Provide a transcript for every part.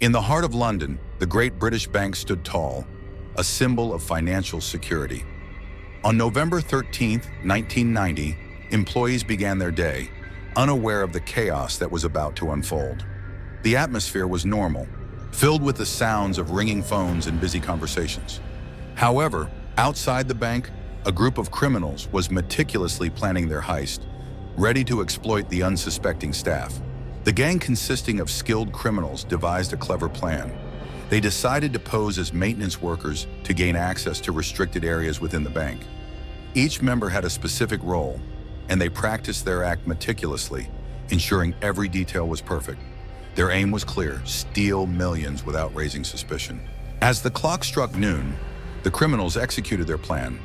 In the heart of London, the Great British Bank stood tall, a symbol of financial security. On November 13, 1990, employees began their day, unaware of the chaos that was about to unfold. The atmosphere was normal, filled with the sounds of ringing phones and busy conversations. However, outside the bank, a group of criminals was meticulously planning their heist, ready to exploit the unsuspecting staff. The gang, consisting of skilled criminals, devised a clever plan. They decided to pose as maintenance workers to gain access to restricted areas within the bank. Each member had a specific role, and they practiced their act meticulously, ensuring every detail was perfect. Their aim was clear: steal millions without raising suspicion. As the clock struck noon, the criminals executed their plan.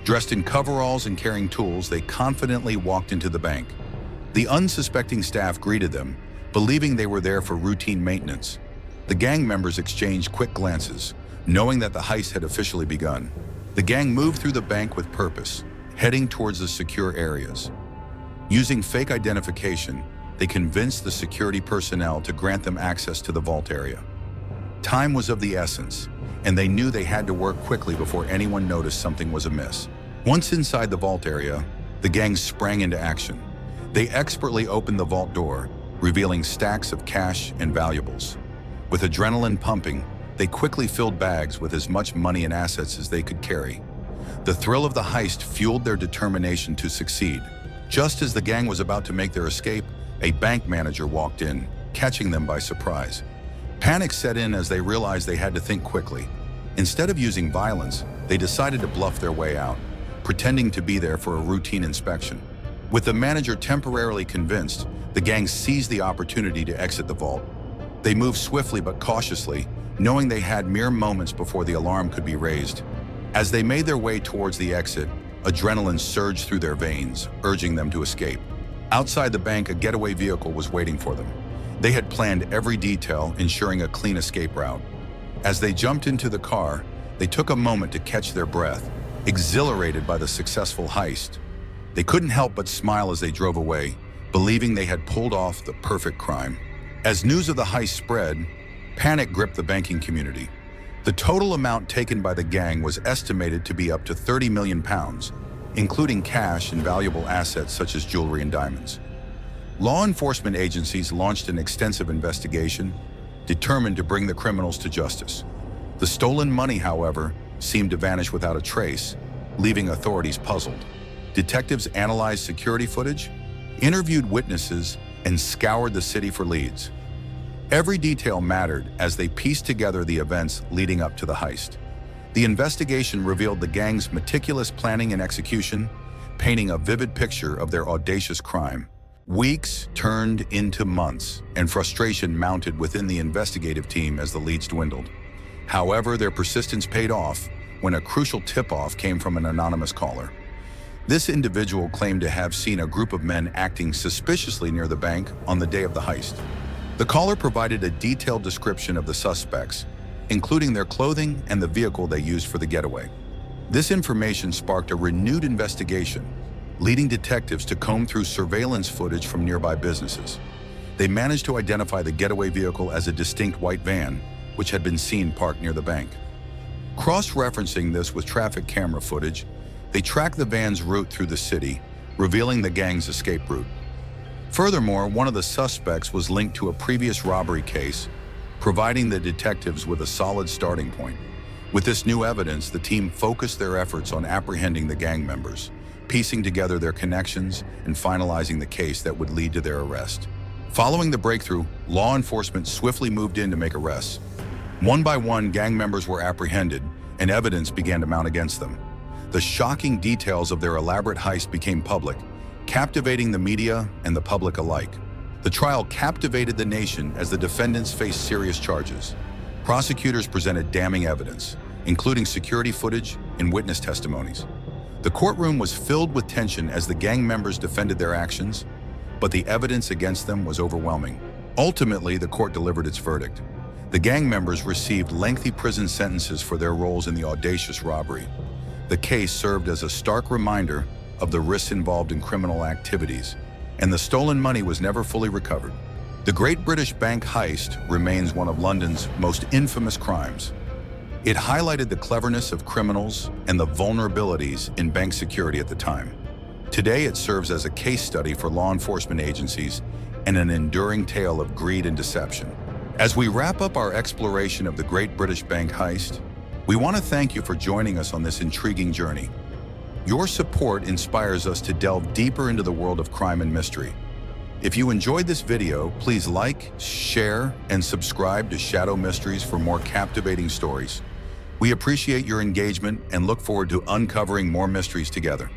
Dressed in coveralls and carrying tools, they confidently walked into the bank. The unsuspecting staff greeted them, believing they were there for routine maintenance. The gang members exchanged quick glances, knowing that the heist had officially begun. The gang moved through the bank with purpose, heading towards the secure areas. Using fake identification, they convinced the security personnel to grant them access to the vault area. Time was of the essence, and they knew they had to work quickly before anyone noticed something was amiss. Once inside the vault area, the gang sprang into action. They expertly opened the vault door, revealing stacks of cash and valuables. With adrenaline pumping, they quickly filled bags with as much money and assets as they could carry. The thrill of the heist fueled their determination to succeed. Just as the gang was about to make their escape, a bank manager walked in, catching them by surprise. Panic set in as they realized they had to think quickly. Instead of using violence, they decided to bluff their way out, pretending to be there for a routine inspection. With the manager temporarily convinced, the gang seized the opportunity to exit the vault. They moved swiftly but cautiously, knowing they had mere moments before the alarm could be raised. As they made their way towards the exit, adrenaline surged through their veins, urging them to escape. Outside the bank, a getaway vehicle was waiting for them. They had planned every detail, ensuring a clean escape route. As they jumped into the car, they took a moment to catch their breath, exhilarated by the successful heist. They couldn't help but smile as they drove away, believing they had pulled off the perfect crime. As news of the heist spread, panic gripped the banking community. The total amount taken by the gang was estimated to be up to £30 million, including cash and valuable assets such as jewelry and diamonds. Law enforcement agencies launched an extensive investigation, determined to bring the criminals to justice. The stolen money, however, seemed to vanish without a trace, leaving authorities puzzled. Detectives analyzed security footage, interviewed witnesses, and scoured the city for leads. Every detail mattered as they pieced together the events leading up to the heist. The investigation revealed the gang's meticulous planning and execution, painting a vivid picture of their audacious crime. Weeks turned into months, and frustration mounted within the investigative team as the leads dwindled. However, their persistence paid off when a crucial tip-off came from an anonymous caller. This individual claimed to have seen a group of men acting suspiciously near the bank on the day of the heist. The caller provided a detailed description of the suspects, including their clothing and the vehicle they used for the getaway. This information sparked a renewed investigation, leading detectives to comb through surveillance footage from nearby businesses. They managed to identify the getaway vehicle as a distinct white van, which had been seen parked near the bank. Cross-referencing this with traffic camera footage, they tracked the van's route through the city, revealing the gang's escape route. Furthermore, one of the suspects was linked to a previous robbery case, providing the detectives with a solid starting point. With this new evidence, the team focused their efforts on apprehending the gang members, piecing together their connections and finalizing the case that would lead to their arrest. Following the breakthrough, law enforcement swiftly moved in to make arrests. One by one, gang members were apprehended, and evidence began to mount against them. The shocking details of their elaborate heist became public, captivating the media and the public alike. The trial captivated the nation as the defendants faced serious charges. Prosecutors presented damning evidence, including security footage and witness testimonies. The courtroom was filled with tension as the gang members defended their actions, but the evidence against them was overwhelming. Ultimately, the court delivered its verdict. The gang members received lengthy prison sentences for their roles in the audacious robbery. The case served as a stark reminder of the risks involved in criminal activities, and the stolen money was never fully recovered. The Great British Bank heist remains one of London's most infamous crimes. It highlighted the cleverness of criminals and the vulnerabilities in bank security at the time. Today, it serves as a case study for law enforcement agencies and an enduring tale of greed and deception. As we wrap up our exploration of the Great British Bank heist, we want to thank you for joining us on this intriguing journey. Your support inspires us to delve deeper into the world of crime and mystery. If you enjoyed this video, please like, share, and subscribe to Shadow Mysteries for more captivating stories. We appreciate your engagement and look forward to uncovering more mysteries together.